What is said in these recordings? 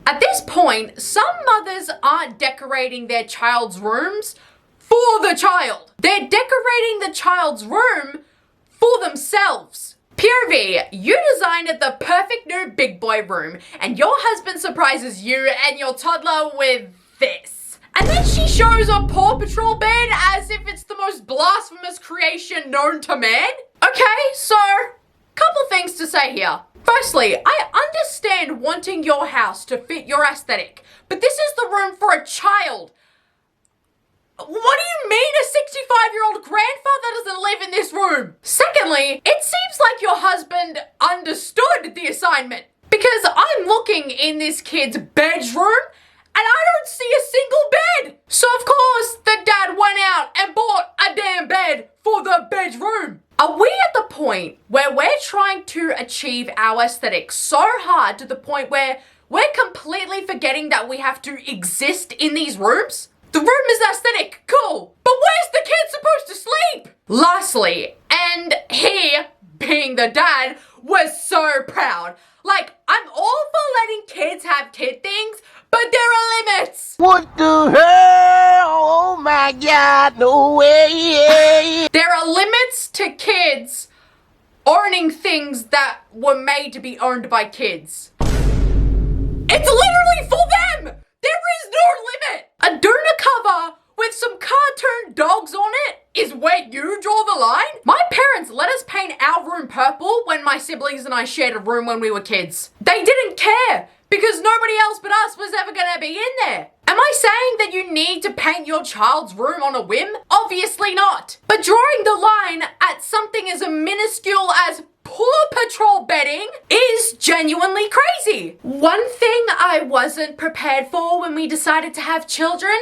At this point, some mothers aren't decorating their child's rooms for the child. They're decorating the child's room for themselves. POV, you designed the perfect new big boy room, and your husband surprises you and your toddler with this. And then she shows a Paw Patrol bed as if it's the most blasphemous creation known to man. Okay, so, couple things to say here. Firstly, I understand wanting your house to fit your aesthetic, but this is the room for a child. What do you mean a 65-year-old grandfather doesn't live in this room? Secondly, it seems like your husband understood the assignment, because I'm looking in this kid's bedroom and I don't see a single bed. So of course the dad went out and bought a damn bed for the bedroom. Are we at the point where we're trying to achieve our aesthetic so hard to the point where we're completely forgetting that we have to exist in these rooms? The room is aesthetic, cool, but where's the kid supposed to sleep? Lastly, and he, being the dad, was so proud. Like, I'm all for letting kids have kid things, but there are limits. What the hell? Oh my God, no way. There are limits to kids owning things that were made to be owned by kids. It's literally for them. There is no limit. A doona cover with some cartoon dogs on it is where you draw the line? My parents let us paint our room purple when my siblings and I shared a room when we were kids. They didn't care because nobody else but us was ever gonna be in there. Am I saying that you need to paint your child's room on a whim? Obviously not. But drawing the line at something as minuscule as Paw Patrol bedding is genuinely crazy. One thing I wasn't prepared for when we decided to have children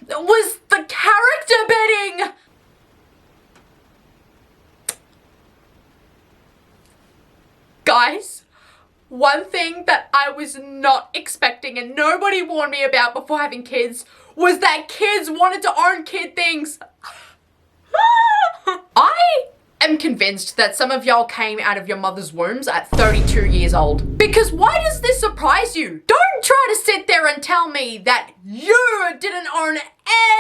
was the character bedding. Guys, one thing that I was not expecting and nobody warned me about before having kids was that kids wanted to own kid things. I am convinced that some of y'all came out of your mother's wombs at 32 years old. Because why does this surprise you? Don't try to sit there and tell me that you didn't own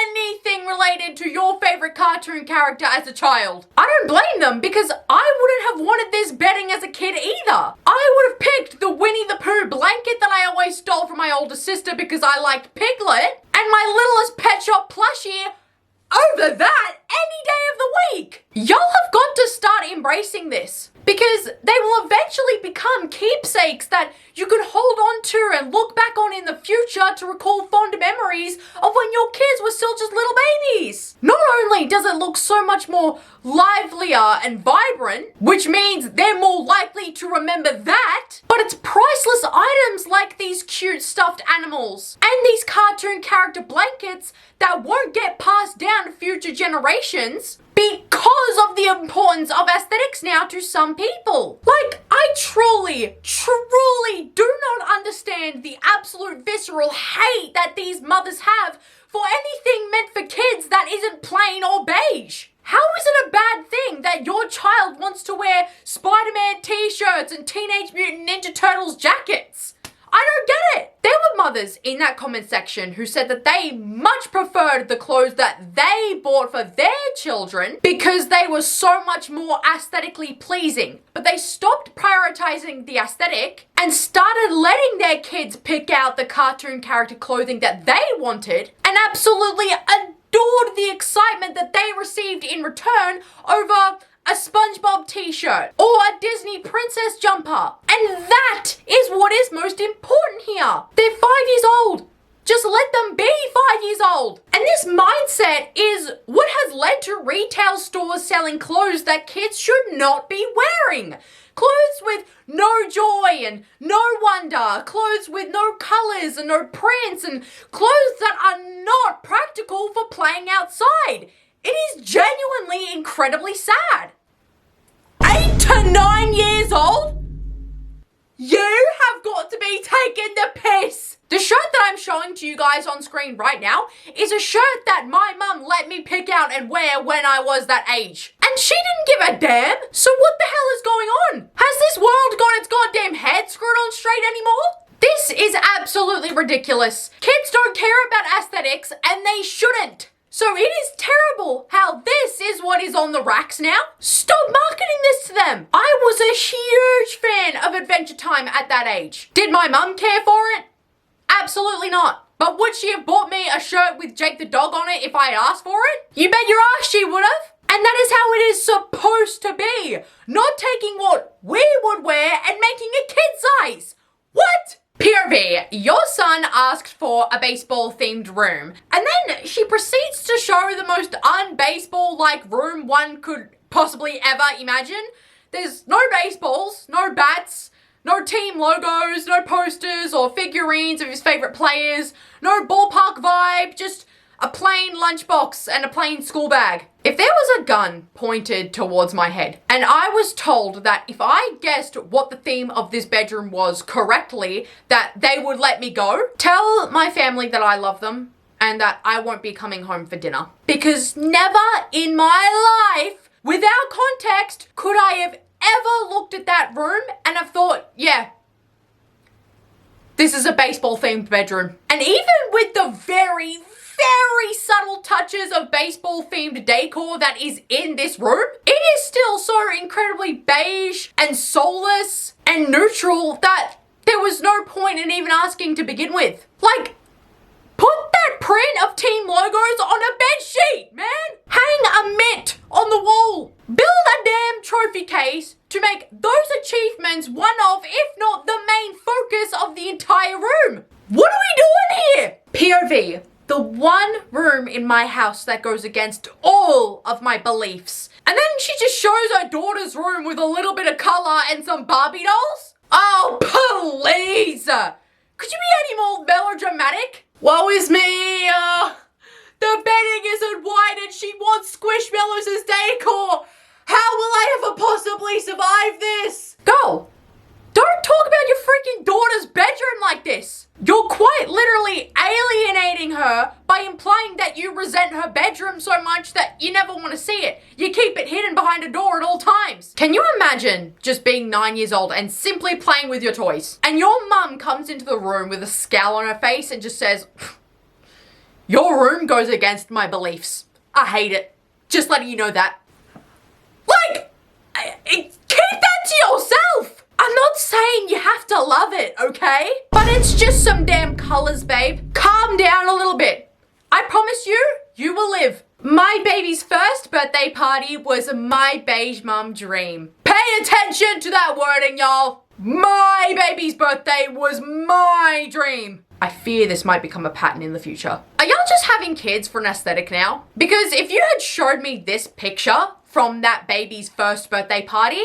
anything related to your favorite cartoon character as a child. I don't blame them because I wouldn't have wanted this bedding as a kid either. I would have picked the Winnie the Pooh blanket that I always stole from my older sister because I liked Piglet, and my littlest Pet Shop plushie over that any day of the week. Y'all have got to start embracing this because they will eventually become keepsakes that you can hold on to and look back on in the future to recall fond memories of when your kids were still just little babies. Not only does it look so much more livelier and vibrant, which means they're more likely to remember that, but it's priceless items like these cute stuffed animals and these cartoon character blankets that won't get passed down to future generations because of the importance of aesthetics now to some people. Like, I truly do not understand the absolute visceral hate that these mothers have for anything meant for kids that isn't plain or beige. How is it a bad thing that your child wants to wear Spider-Man t-shirts and Teenage Mutant Ninja Turtles jackets? I don't get it. There were mothers in that comment section who said that they much preferred the clothes that they bought for their children because they were so much more aesthetically pleasing. But they stopped prioritizing the aesthetic and started letting their kids pick out the cartoon character clothing that they wanted and absolutely adored the excitement that they received in return over a SpongeBob t-shirt or a Disney princess jumper. And that is what is most important here. They're 5 years old. Just let them be 5 years old. And this mindset is what has led to retail stores selling clothes that kids should not be wearing. Clothes with no joy and no wonder. Clothes with no colors and no prints. And clothes that are not practical for playing outside. It is genuinely incredibly sad. 8 to 9 years old? You have got to be taking the piss. The shirt that I'm showing to you guys on screen right now is a shirt that my mum let me pick out and wear when I was that age. And she didn't give a damn. So what the hell is going on? Has this world got its goddamn head screwed on straight anymore? This is absolutely ridiculous. Kids don't care about aesthetics and they shouldn't. So it is terrible how this is what is on the racks now. Stop marketing this to them. I was a huge fan of Adventure Time at that age. Did my mum care for it? Absolutely not. But would she have bought me a shirt with Jake the dog on it if I had asked for it? You bet your ass she would have. And that is how it is supposed to be. Not taking what we would wear and making it kid size. What? POV, your son asked for a baseball themed room and then she proceeds to show the most un-baseball like room one could possibly ever imagine. There's no baseballs, no bats, no team logos, no posters or figurines of his favorite players, no ballpark vibe, just a plain lunchbox and a plain school bag. If there was a gun pointed towards my head and I was told that if I guessed what the theme of this bedroom was correctly, that they would let me go, tell my family that I love them and that I won't be coming home for dinner. Because never in my life, without context, could I have ever looked at that room and have thought, yeah, this is a baseball themed bedroom. And even with the very subtle touches of baseball themed decor that is in this room, it is still so incredibly beige and soulless and neutral that there was no point in even asking to begin with. Like, put that print of team logos on a bed sheet, man. Hang a mitt on the wall. Build a damn trophy case to make those achievements one of, if not the main focus of the entire room. What are we doing here? POV. The one room in my house that goes against all of my beliefs. And then she just shows her daughter's room with a little bit of color and some Barbie dolls? Oh, please! Could you be any more melodramatic? Woe is me, the bedding isn't white and she wants Squishmallows as decor. How will I ever possibly survive this? Go. Don't talk about your freaking daughter's bedroom like this. You're quite literally alienating her by implying that you resent her bedroom so much that you never want to see it. You keep it hidden behind a door at all times. Can you imagine just being 9 years old and simply playing with your toys? And your mum comes into the room with a scowl on her face and just says, your room goes against my beliefs. I hate it. Just letting you know that. Like, keep that to yourself. I'm not saying you have to love it, okay? But it's just some damn colors, babe. Calm down a little bit. I promise you, you will live. My baby's first birthday party was my beige mum dream. Pay attention to that wording, y'all. My baby's birthday was my dream. I fear this might become a pattern in the future. Are y'all just having kids for an aesthetic now? Because if you had showed me this picture from that baby's first birthday party,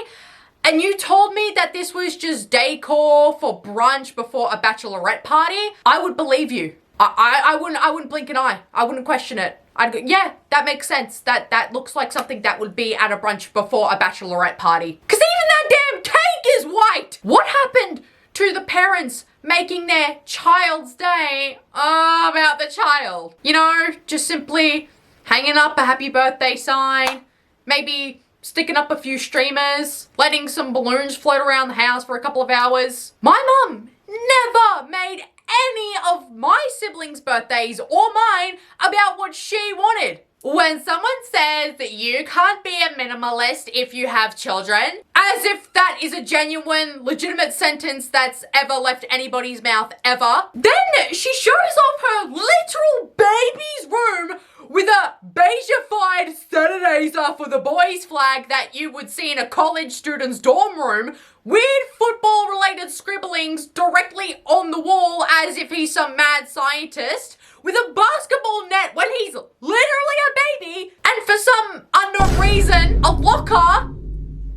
and you told me that this was just decor for brunch before a bachelorette party, I would believe you. I wouldn't blink an eye. I wouldn't question it. I'd go, yeah, that makes sense. That looks like something that would be at a brunch before a bachelorette party. Cause even that damn cake is white. What happened to the parents making their child's day about the child? You know, just simply hanging up a happy birthday sign, maybe sticking up a few streamers, letting some balloons float around the house for a couple of hours. My mum never made any of my siblings' birthdays or mine about what she wanted. When someone says that you can't be a minimalist if you have children, as if that is a genuine, legitimate sentence that's ever left anybody's mouth ever, then she shows off her literal baby's room with a beigeified Saturdays are for the boys flag that you would see in a college student's dorm room, weird football-related scribblings directly on the wall as if he's some mad scientist, with a basketball net when he's literally a baby, and for some unknown reason, a locker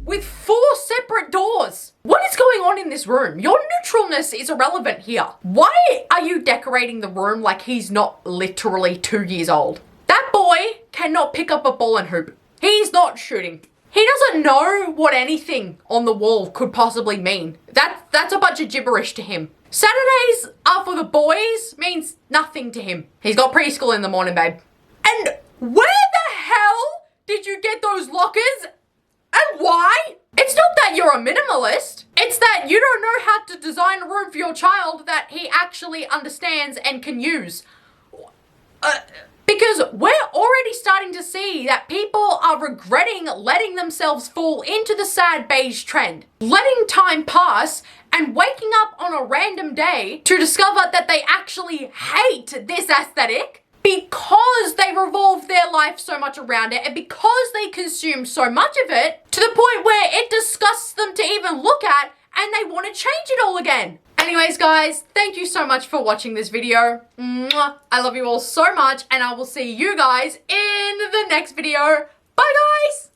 with 4 separate doors. What is going on in this room? Your neutralness is irrelevant here. Why are you decorating the room like he's not literally 2 years old? That boy cannot pick up a ball and hoop. He's not shooting. He doesn't know what anything on the wall could possibly mean. That's a bunch of gibberish to him. Saturdays are for the boys means nothing to him. He's got preschool in the morning, babe. And where the hell did you get those lockers And why? It's not that you're a minimalist. It's that you don't know how to design a room for your child that he actually understands and can use. Because we're already starting to see that people are regretting letting themselves fall into the sad beige trend. Letting time pass and waking up on a random day to discover that they actually hate this aesthetic because they revolve their life so much around it and because they consume so much of it to the point where it disgusts them to even look at and they want to change it all again. Anyways, guys, thank you so much for watching this video. Mwah. I love you all so much, and I will see you guys in the next video. Bye, guys!